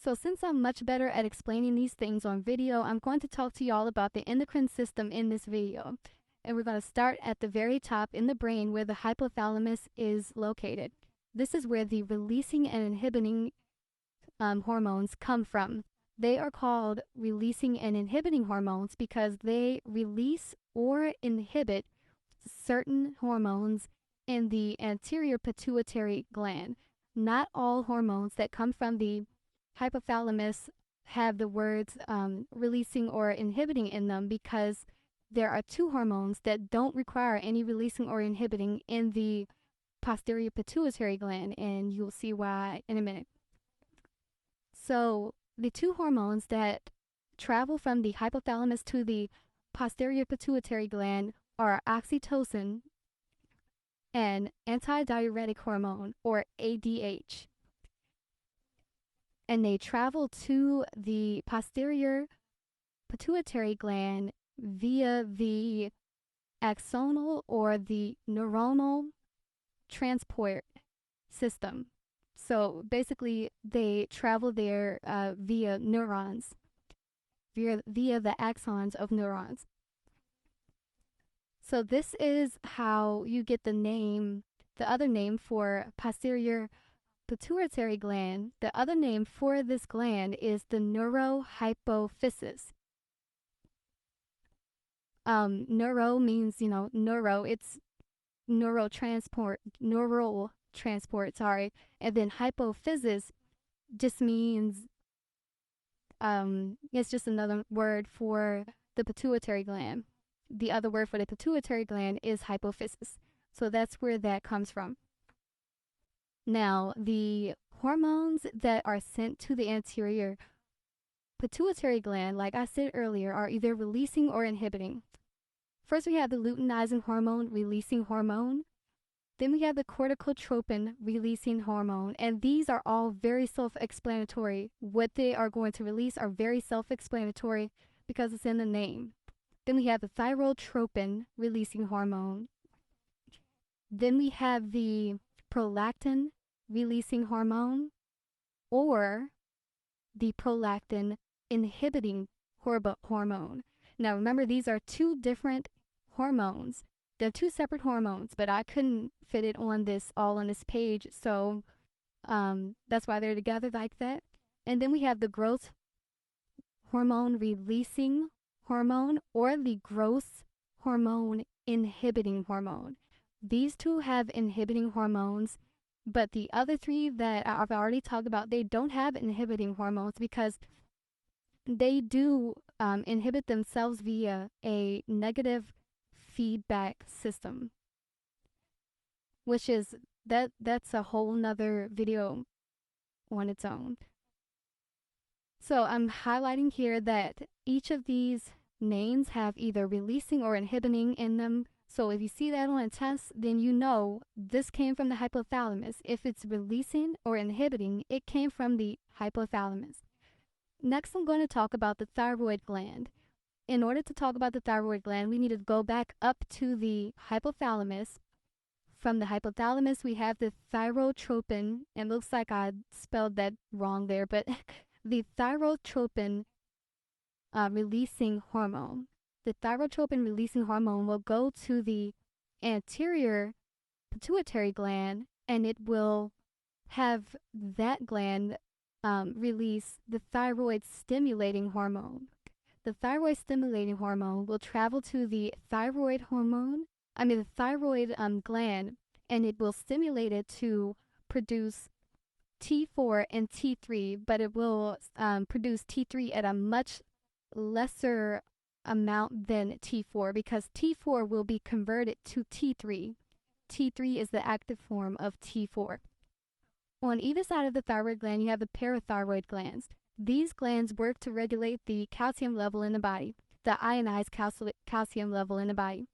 So since I'm much better at explaining these things on video, I'm going to talk to y'all about the endocrine system in this video. And we're going to start at the very top in the brain where the hypothalamus is located. This is where the releasing and inhibiting hormones come from. They are called releasing and inhibiting hormones because they release or inhibit certain hormones in the anterior pituitary gland. Not all hormones that come from the hypothalamus have the words releasing or inhibiting in them because there are two hormones that don't require any releasing or inhibiting in the posterior pituitary gland, and you'll see why in a minute. So the two hormones that travel from the hypothalamus to the posterior pituitary gland are oxytocin and antidiuretic hormone, or ADH. And they travel to the posterior pituitary gland via the axonal or the neuronal transport system. So basically, they travel there via neurons, via the axons of neurons. So this is how you get the name, the other name for posterior pituitary gland. The other name for this gland is the neurohypophysis. Neuro means, neuro, it's neural transport, sorry. And then hypophysis just means, it's just another word for the pituitary gland. The other word for the pituitary gland is hypophysis. So that's where that comes from. Now, the hormones that are sent to the anterior pituitary gland, like I said earlier, are either releasing or inhibiting. First, we have the luteinizing hormone releasing hormone. Then we have the corticotropin releasing hormone, and these are all very self-explanatory. What they are going to release are very self-explanatory because it's in the name. Then we have the thyrotropin releasing hormone. Then we have the prolactin releasing hormone, or the prolactin inhibiting hormone. Now remember, these are two different hormones. They're two separate hormones, but I couldn't fit it on this page, so that's why they're together like that. And then we have the growth hormone releasing hormone, or the growth hormone inhibiting hormone. These two have inhibiting hormones, but the other three that I've already talked about, they don't have inhibiting hormones because they do inhibit themselves via a negative feedback system, which is that's a whole nother video on its own. So I'm highlighting here that each of these names have either releasing or inhibiting in them. So if you see that on a test, then you know this came from the hypothalamus. If it's releasing or inhibiting, it came from the hypothalamus. Next, I'm going to talk about the thyroid gland. In order to talk about the thyroid gland, we need to go back up to the hypothalamus. From the hypothalamus, we have the thyrotropin. It looks like I spelled that wrong there, but the thyrotropin releasing hormone. The thyrotropin releasing hormone will go to the anterior pituitary gland, and it will have that gland release the thyroid stimulating hormone. The thyroid stimulating hormone will travel to the thyroid gland, and it will stimulate it to produce T4 and T3, but it will produce T3 at a much lesser amount than T4 because T4 will be converted to T3. T3 is the active form of T4. On either side of the thyroid gland, you have the parathyroid glands. These glands work to regulate the calcium level in the body, the ionized calcium level in the body.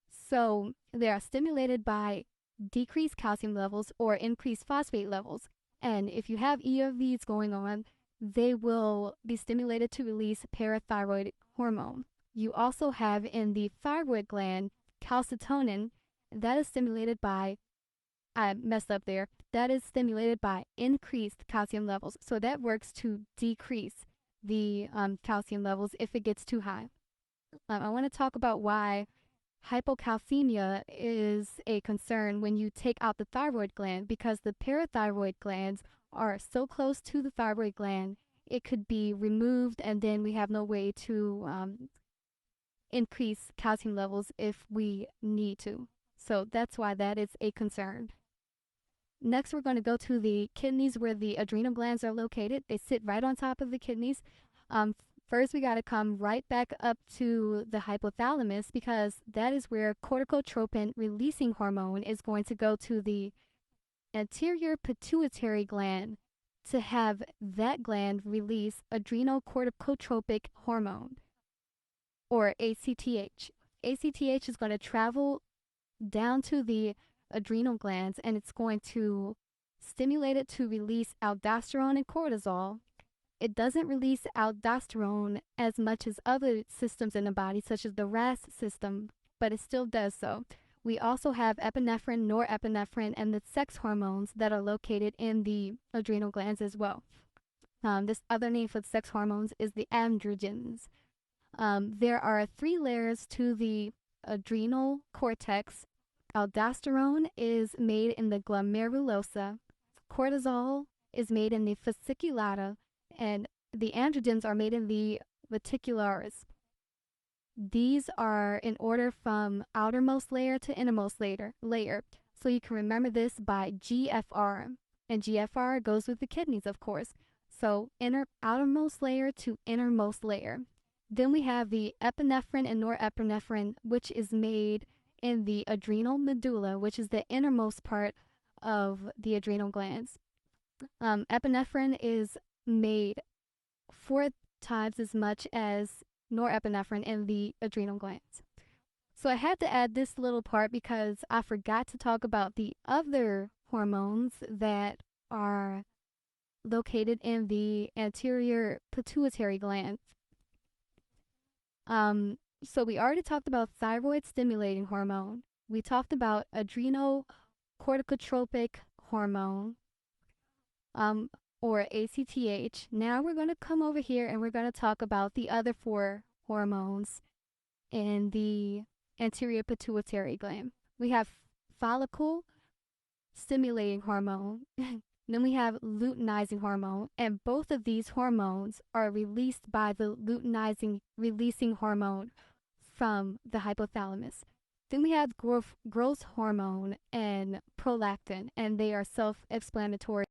So they are stimulated by decreased calcium levels or increased phosphate levels. And if you have either of these going on, they will be stimulated to release parathyroid hormone. You also have in the thyroid gland calcitonin that is stimulated by I messed up there. That is stimulated by increased calcium levels. So that works to decrease the calcium levels if it gets too high. I want to talk about why hypocalcemia is a concern when you take out the thyroid gland, because the parathyroid glands are so close to the thyroid gland, it could be removed, and then we have no way to increase calcium levels if we need to. So that's why that is a concern. Next, we're going to go to the kidneys where the adrenal glands are located. They sit right on top of the kidneys. First, we got to come right back up to the hypothalamus, because that is where corticotropin releasing hormone is going to go to the anterior pituitary gland to have that gland release adrenocorticotropic hormone, or ACTH. ACTH is going to travel down to the adrenal glands, and it's going to stimulate it to release aldosterone and cortisol. It doesn't release aldosterone as much as other systems in the body, such as the RAS system, but it still does so. We also have epinephrine, norepinephrine, and the sex hormones that are located in the adrenal glands as well. This other name for the sex hormones is the androgens. There are 3 layers to the adrenal cortex. Aldosterone is made in the glomerulosa, cortisol is made in the fasciculata, and the androgens are made in the reticularis. These are in order from outermost layer to innermost layer. So you can remember this by GFR, and GFR goes with the kidneys, of course. So outermost layer to innermost layer. Then we have the epinephrine and norepinephrine, which is made in the adrenal medulla, which is the innermost part of the adrenal glands. Epinephrine is made 4 times as much as norepinephrine in the adrenal glands. So I had to add this little part because I forgot to talk about the other hormones that are located in the anterior pituitary gland. So we already talked about thyroid stimulating hormone. We talked about adrenocorticotropic hormone, or ACTH. Now we're going to come over here and we're going to talk about the other 4 hormones in the anterior pituitary gland. We have follicle stimulating hormone. Then we have luteinizing hormone, and both of these hormones are released by the luteinizing releasing hormone from the hypothalamus. Then we have growth hormone and prolactin, and they are self-explanatory.